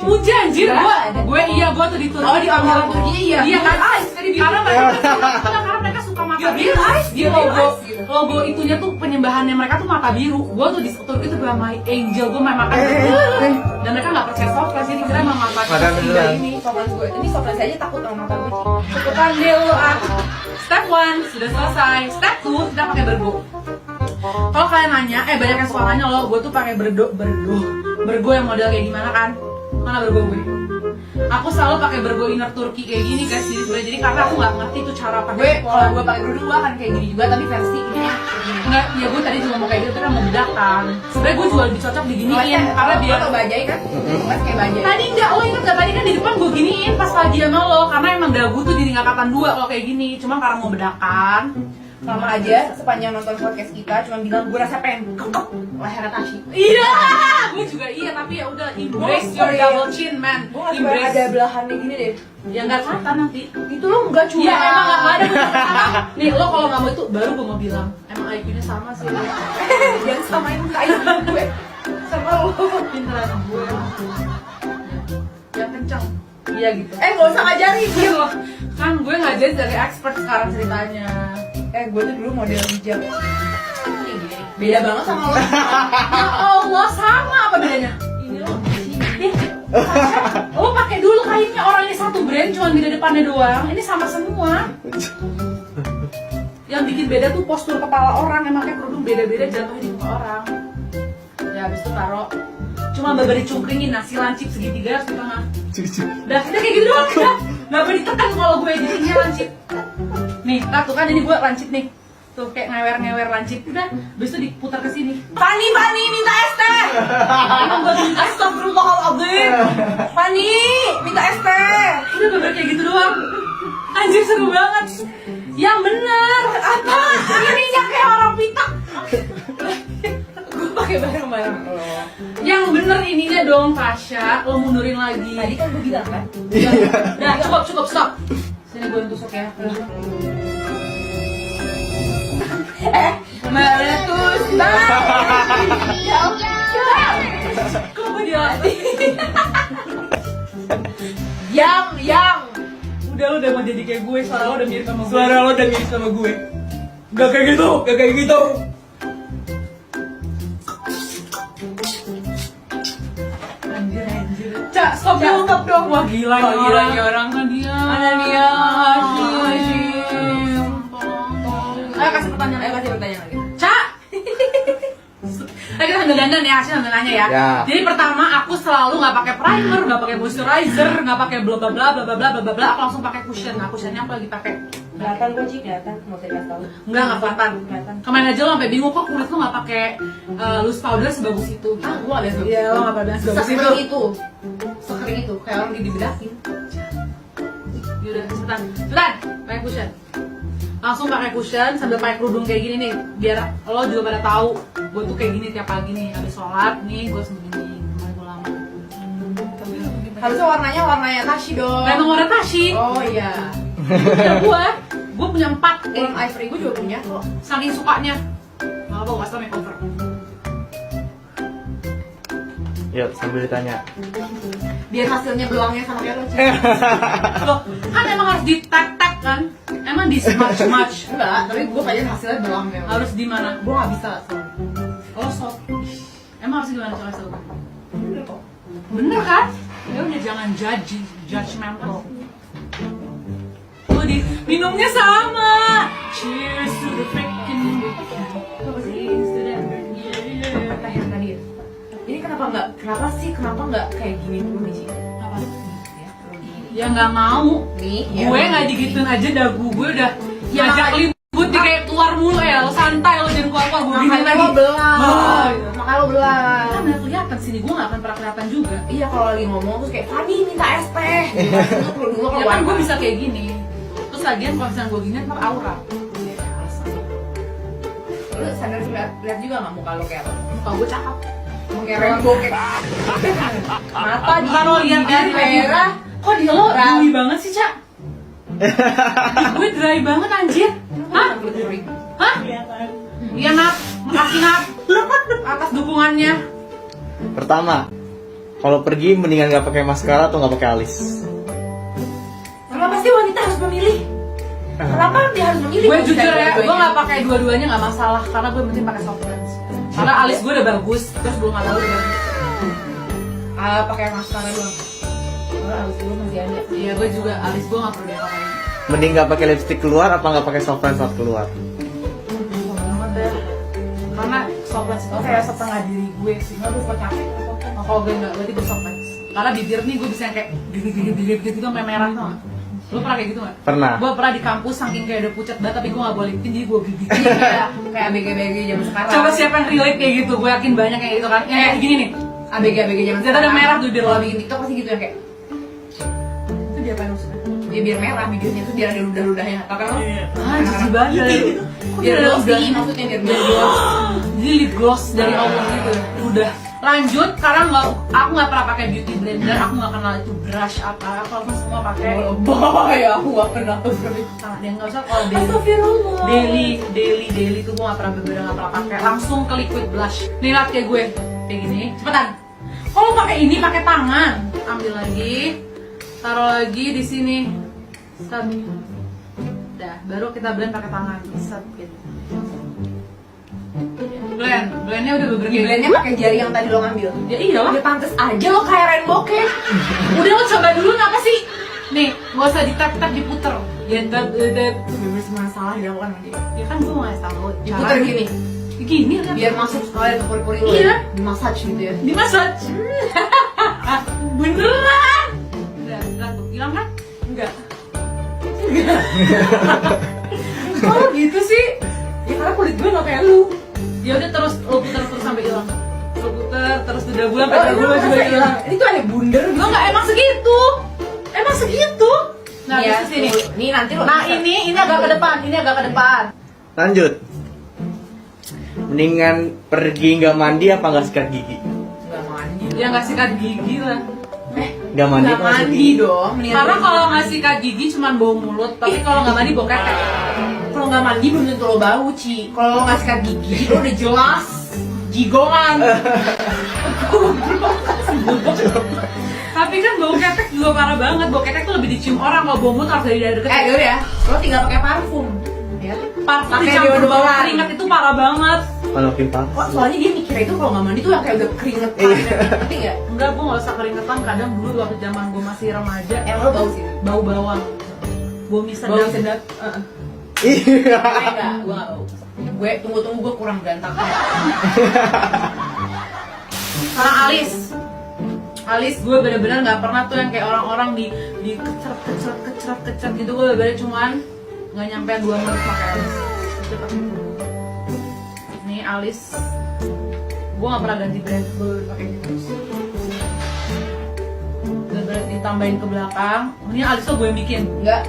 Udah anjir, gue tuh di Turki. Oh, di pameran Turki, iya. Iya kan? Karena mereka suka mata biru. Di logo itunya tuh penyembahannya mereka tuh mata biru. Gue tuh di Turki tuh gue my angel, gue main makan. Dan mereka nggak percaya softlash, jadi kira emang mata ini. Ini softlash aja takut sama mata gue. Cukupkan deal aku. Step 1 sudah selesai. Step 2 kita pakai bergo. Kalau kalian nanya, banyak yang suka nanya loh, gue tuh pakai bergo yang model kayak gimana kan? Mana bergo gue? Aku selalu pakai bergo inner Turki kayak gini guys, jadi karena aku nggak ngerti tuh cara pakai. Kalau gue pakai kerudung gue akan kayak gini juga, tapi versi ini ya. Enggak, ya gue tadi juga mau kayak gitu, tapi mau bedakan. Sebenarnya gue juga lebih cocok diginiin, karena biar lo bajai kan? Mas kayak bajai. Tadi enggak, lo inget gak? Tadi kan di depan gue giniin pas lagi sama lo, karena emang dagu tuh diringkatan 2 kalau kayak gini. Cuma karena mau bedakan, Sama aja sepanjang nonton podcast kita cuma bilang gue rasa pengen kekep leher Tashi. iya, gue juga iya, tapi ya udah embrace your double chin man. Gue nggak suka ada belahannya gini deh. Ya nggak kelihatan nanti. Itu lo enggak cuma. Iya emang nggak ada. Nih lo kalau nggak mau itu baru gue mau bilang, emang IQ-nya sama sih. Jangan samain IQ gue sama lo. Pinteran gue. Yang kencang. Iya gitu. Nggak usah ngajarin Iya, kan gue ngajarin dari expert sekarang ceritanya. Gue tuh dulu model hijab. Beda banget sama lo. Ya Allah, sama apa bedanya? Ini lo Lo pakai dulu kainnya, orang ini satu brand cuma beda depannya doang. Ini sama semua. Yang bikin beda tuh postur kepala orang, yang pakai kerudung beda-beda jatuhnya di muka orang. Ya habis itu taruh. Cuma beri cungkringin nasi lancip segitiga harus di tengah. Udah kayak gitu doang udah. Nggak boleh ditekan kalau gue jadinya lancip. Nih, tuh kan ini gue lancip nih. Tuh kayak ngewer lancip. Udah, habis itu diputar ke sini. Fani minta es teh. Astagfirullahaladzim. Fani minta es teh. Udah bener kayak gitu doang. Anjir seru banget. Yang bener. Apa? Ininya kayak orang pitak. Gue pakai barang-barang lo. Yang bener ininya dong Tasya. Lo mundurin lagi. Tadi kan gue bilang kan. Udah cukup stop. Sini gue tusuk ya. Meletus bang. Ya Allah. Kok gue dilatih? Yang. Udah lo udah mau jadi kayak gue. Suara lo udah mirip sama gue. Suara lo udah mirip sama gue. Gak kayak gitu. Anjir. Cak, stop dong. Wah gila ini orang kan dia. Mana dia? Ayo kasih pertanyaan lagi. Cak. Kita sambil dandan ya, Hasil sambil nanya ya. Jadi pertama aku selalu nggak pakai primer, nggak pakai moisturizer, nggak pakai bla bla bla bla bla bla bla bla. Aku langsung pakai cushion. Nah cushionnya aku lagi pakai. Kelihatan gue sih kelihatan. Mau saya kasih tahu. Nggak kelihatan. Kemarin aja lo sampai bingung kok kulit lo nggak pakai loose powder sebagus itu. Ah, gue nggak biasa. Iya lo nggak pernah sebagus itu. Sekering itu, kayak orang dibedakin. Yaudah cepetan, pakai cushion. Langsung pakai cushion sambil pakai kerudung kayak gini nih, biar lo juga pada tahu gue tuh kayak gini tiap pagi nih. Habis sholat nih gue sembunyi gue lama. Harusnya warnanya Tashi dong. Emang warna Tashi. Oh iya. Ya gue punya 4. Warna ivory gue juga punya kok. Saking sukanya. Nggak apa-apa, gue kasih tau makeover. Yuk, sambil ditanya. Biar hasilnya belangnya sama kayak lo. Loh, kan emang harus di tap kan? Emang di smudge. Enggak, tapi gue pengen hasilnya belangnya. Harus di mana? Gue nggak bisa soalnya. Oh soft. Emang harus gimana coba tahu? Bener kok. Bener kan? Ya udah jangan judgmental. Tuh di minumnya sama. Cheers to the freaking weekend. Cheers to the Pertanyaan tadi ya. Ini kenapa nggak kayak gini dulu nih sih? apa? Ya nggak mau. Nih, Gue nggak digituin aja dagu gue udah Ya, ngajak makanya- libut di kayak keluar mulu ya. Lo santai lo jangan keluar gue gini Makanya lagi. lo belang. Oh. Makanya lo belang. Kan nggak kelihatan sini, gue nggak akan pernah kelihatan juga. Iya kalau lagi ngomong terus kayak Fani minta es teh. Itu kerudung lo Ya keluar. kan gue bisa kayak gini. Terus lagian kalau misalnya gue gini ntar aura. Lu sadar sih lihat juga nggak muka lo kayak apa? Muka gue cakep. Mau kayak rainbow kayak mata di Bukan lo lihat hidung merah. Kok di lo dewy banget sih, Cak? Gue dry banget anjir. Hah? Hah? Iya, Nat. Makasih, Nat. Atas dukungannya. Pertama, Kalau pergi mendingan nggak pakai maskara atau nggak pakai alis? Kenapa sih wanita harus memilih? Kenapa dia harus memilih? Gue jujur ya, gue nggak pakai dua-duanya nggak masalah karena gue penting pakai soft lens. Karena alis gue udah bagus, terus gue nggak tahu udah bagus. Pakai maskara doang. Karena alis gue masih ada. Iya, gue juga alis gue nggak perlu diapa-apain. Mending nggak pakai lipstick keluar apa nggak pakai soft lens saat keluar? Banget deh. Karena soft lens itu kayak setengah diri gue sih. Nggak lupa capek. Oh, kalau gue nggak, berarti gue soft lens. Karena bibir nih gue bisa yang kayak gini gitu sampai merah tuh. Lo pernah kayak gitu nggak? Pernah. Gue pernah di kampus saking kayak udah pucat banget tapi gue nggak boleh lipin jadi gue gigitin Kayak ABG zaman sekarang. Coba siapa yang relate kayak gitu? Gue yakin banyak yang gitu kan. Yang kayak gini nih. ABG zaman Ternyata ada merah tuh bibir Kalau lo. bikin TikTok pasti gitu ya kayak Itu dia apa yang maksudnya? ya biar merah bibirnya tuh biar ada ludah-ludahnya. Tau kan lo? Ah, jijik banget. Biar glossy maksudnya biar gloss. Jadi lip gloss dari Allah gitu. Udah. Lanjut, karena aku nggak pernah pakai beauty blender, aku nggak kenal itu brush apa. Aku langsung semua pakai. Bahaya aku gak kenal. Salah dia nggak usah kalau daily. Astagfirullah. Daily tuh gue nggak pernah bener nggak pernah pakai. Langsung ke liquid blush. Nih lihat kayak gue, kayak gini. Cepetan. Kalau pakai ini pakai tangan, ambil lagi, taruh lagi di sini. Set. Dah, baru kita blend pakai tangan. Set gitu. Blendnya udah beberapa. Blendnya pakai jari yang tadi lo ngambil. Ya iyalah. Ya pantes aja lo kayak rainbow cake. Udah lo coba dulu kenapa sih? Nih, gak usah ditap-tap diputer. Ya Bener semua salah dilakukan sama dia. ya kan gue ngasih tahu. Diputer gini. Gini kan. Biar masuk sekalian ke pori-pori lo. Iya. Di massage gitu ya. Di massage. Beneran. Udah tuh hilang kan? Enggak. Oh gitu sih. Ya karena kulit gue gak kayak lu. Ya udah terus lo puter terus sampai hilang. Lo puter terus udah bulan Oh, sampai ini bulan juga masa hilang. hilang. Ini tuh ada bundar gitu. Lo nggak emang segitu? Emang segitu? Nah, ya, di sini. Nih nanti lo. Nah, ini agak ke depan, ini agak ke depan. Lanjut. Mendingan pergi nggak mandi apa nggak sikat gigi? Gak mandi. Ya nggak sikat gigi lah. Nggak mandi Gak apa masuk mandi gigi? dong. Mendingan Karena pergi. kalau nggak sikat gigi cuma bau mulut, tapi kalau nggak mandi bau ketek. Kalau nggak mandi belum tentu lo bau, Ci. Kalau lo nggak sikat gigi, lo udah jelas jigongan. Tapi kan bau ketek juga parah banget. Bau ketek tuh lebih dicium orang, kalau bau mulut harus dari deket. Yaudah ya, lo tinggal pakai parfum. Ya. Parfum Pakai dicampur bau deodoran. keringat itu parah banget. Kalau pimpal. Kok soalnya dia mikirnya itu kalau nggak mandi tuh yang kayak udah keringetan. Ngerti nggak? Enggak, gue nggak usah keringetan. Kadang dulu waktu zaman gue masih remaja, Emang lo bau sih? bau bawang, bau mie Bau sedap. sedap. Iya. Gue nggak bau. Gue tunggu gue kurang berantakan. Sekarang alis gue bener-bener nggak pernah tuh yang kayak orang-orang di keceret gitu. Gue bener-bener cuman nggak nyampe 2 menit pakai alis. Cepet. Ini alis gue nggak pernah ganti brand, gue pakai gitu terus. Bener-bener ditambahin ke belakang. Ini alis tuh gue yang bikin, Enggak.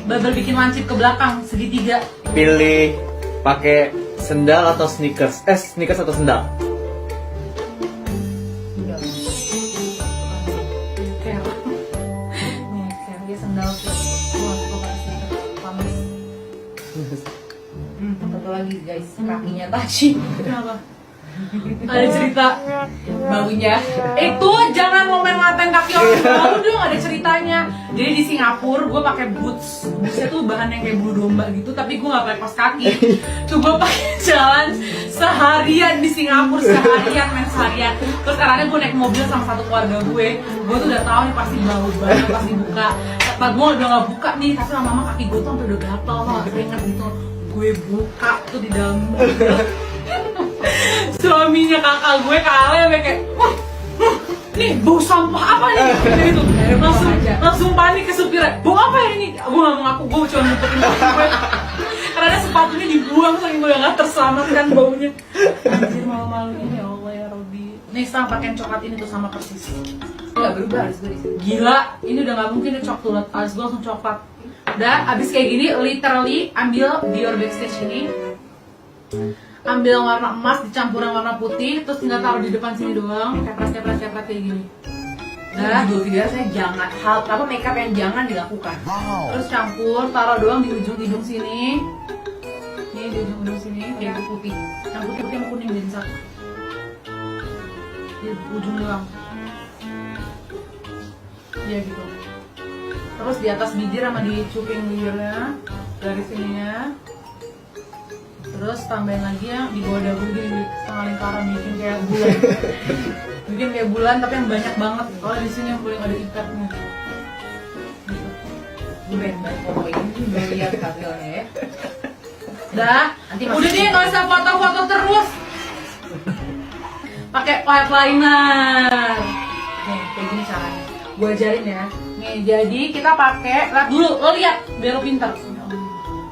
bener bikin lancip ke belakang segitiga. Pilih pakai sendal atau sneakers? Sneakers atau sendal? Kayak dia sendal tuh. Gue nggak suka pakai sneakers, panas. Satu lagi guys, kakinya Tachi. Kenapa? Ada cerita Baunya. itu jangan ngomen ngatain kaki orang bau dong, ada ceritanya. Jadi di Singapura gue pakai bootsnya tuh bahan yang kayak bulu domba gitu, tapi gue nggak pakai kaos kaki. Tuh gue pakai jalan seharian di Singapura, seharian. Terus karena gue naik mobil sama satu keluarga gue tuh udah tahu nih pasti bau banget pasti buka. Pas gue udah nggak buka nih, tapi lama-lama kaki gue tuh sampai udah gatel, nggak keringet gitu. Gue buka tuh di dalam mobil. Suaminya kakak gue kayak wah, nih bau sampah apa nih gitu. Langsung panik ke supirnya, bau apa ya ini? Gue nggak mau ngaku, gue cuma ngumpetin kaki gue karena sepatunya dibuang saking gue nggak terselamatkan baunya. Anjir, malu-maluin ya Allah ya Robbi. Nih sekarang pakaian coklat ini tuh sama persis. Nggak berubah alis gue di sini. Gila, ini udah nggak mungkin deh coklat, alis gue langsung coklat. Udah, abis kayak gini, literally ambil Dior Backstage ini, ambil warna emas dicampurin warna putih, terus tinggal taruh di depan sini doang, kepres kayak gini. Udah, Judul video saya jangan makeup yang jangan dilakukan. terus campur, taruh doang di ujung hidung sini. Nih di ujung hidung sini, kayak itu putih. Yang putih yang kuning jadi satu. Di ujung doang. Ya gitu. Terus di atas bibir sama di cuping bibirnya, garis ininya. Terus tambahin lagi yang di bawah dagu gini, setengah lingkaran bikin kayak bulan. Bikin kayak bulan tapi yang banyak banget. Kalau di sini yang paling ada ikatnya. Gue pengen banget foto ini, udah lihat hasilnya ya. Dah, udah deh nggak usah foto-foto terus. Pakai white liner. Nih, kayak gini caranya. Gue ajarin ya. Nih, jadi kita pakai, lihat dulu, lo lihat biar lo pinter.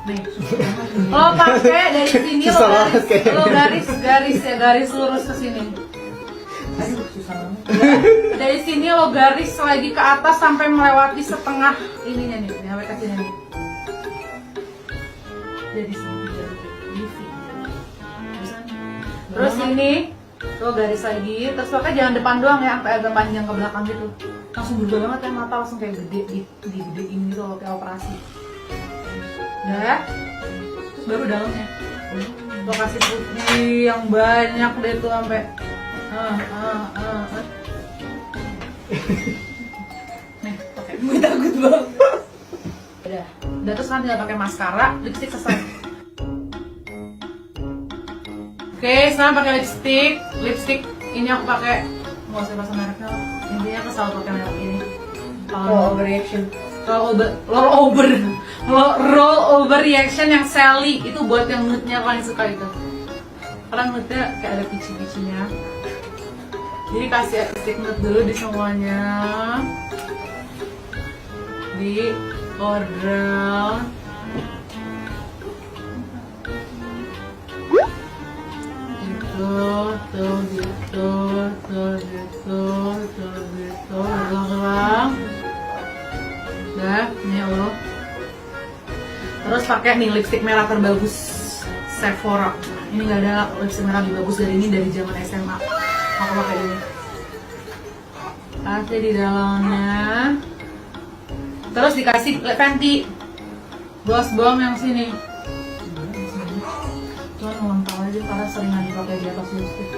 Nih, lo pakai dari sini lo garis lurus ke sini. Aduh, susah banget. Dari sini lo garis lagi ke atas sampai melewati setengah ininya nih, sampai ke sini nih. Dari sini terus ini lo garis lagi, terus pakai jangan depan doang ya, sampai agak panjang ke belakang gitu. Langsung berubah banget ya, mata langsung kayak gede, digedein gitu lo kayak operasi. Udah, terus baru dalamnya. Lo kasih putih yang banyak deh tuh sampai nih, pakai gue takut banget. Udah terus kan tinggal pakai maskara, lipstick selesai. Oke, sekarang pakai lipstick ini aku pakai, nggak usah pasang mereknya, intinya aku selalu pakai merek ini. Overreaction. Roll over reaction yang Sally itu buat yang nude-nya paling suka itu. Karena nude-nya kayak ada peachy-peachy-nya. Jadi kasih lipstick nude dulu di semuanya. Di order. Gitu. Udah, ini lo. Terus pakai nih lipstick merah terbagus Sephora. Ini nggak ada lipstick merah lebih bagus dari ini dari zaman SMA. Aku pakai ini. Kasih di dalamnya. Terus dikasih Fenty gloss bomb yang sini. Cuman ngelempel aja karena seringan dipakai di atas lipstick.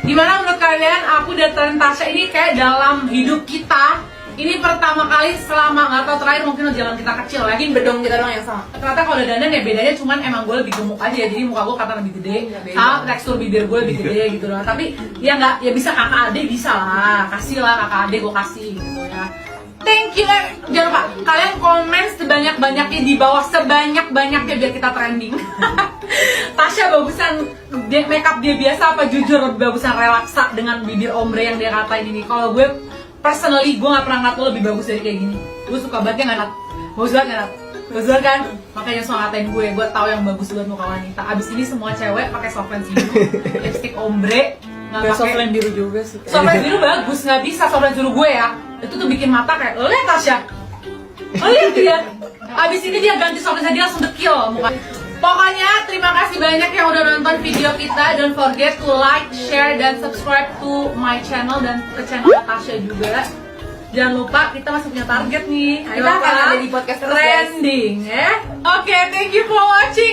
Gimana menurut kalian aku dan Tasya ini kayak dalam hidup kita ini pertama kali selama nggak tahu terakhir mungkin jalan kita kecil ya. Mungkin bedong kita doang yang sama. Ternyata kalau udah dandan ya bedanya cuman emang gue lebih gemuk aja jadi muka gue kata lebih gede, sama tekstur bibir gue lebih gede gitu loh. Tapi ya nggak ya bisa kakak adik bisa lah, kasih lah kakak adik gue kasih gitu ya. Thank you, jangan lupa kalian komen sebanyak-banyaknya di bawah sebanyak-banyaknya biar kita trending. Tasya bagusan makeup dia biasa apa jujur lebih bagusan relaksa dengan bibir ombre yang dia katain ini. Kalau gue personally gue nggak pernah ngeliat lo lebih bagus dari kayak gini. Gue suka banget ya nggak Nat? Bagus banget nggak Nat? Bagus banget kan? Makanya semua ngatain gue tahu yang bagus buat muka wanita. Abis ini semua cewek pakai soft lens biru, lipstick ombre, nggak pakai soft lens biru juga sih. Soft lens biru bagus, nggak bisa soft lens biru gue ya. Itu tuh bikin mata kayak, lo liat Tasya? Lo liat dia? Abis ini dia ganti soft lens dia langsung dekil muka. Pokoknya terima kasih banyak yang udah nonton video kita. Don't forget to like, share, dan subscribe to my channel dan ke channel Tasya juga. Jangan lupa kita masih punya target nih. Kita akan ada di podcast terus, guys. trending ya. Oke, thank you for watching.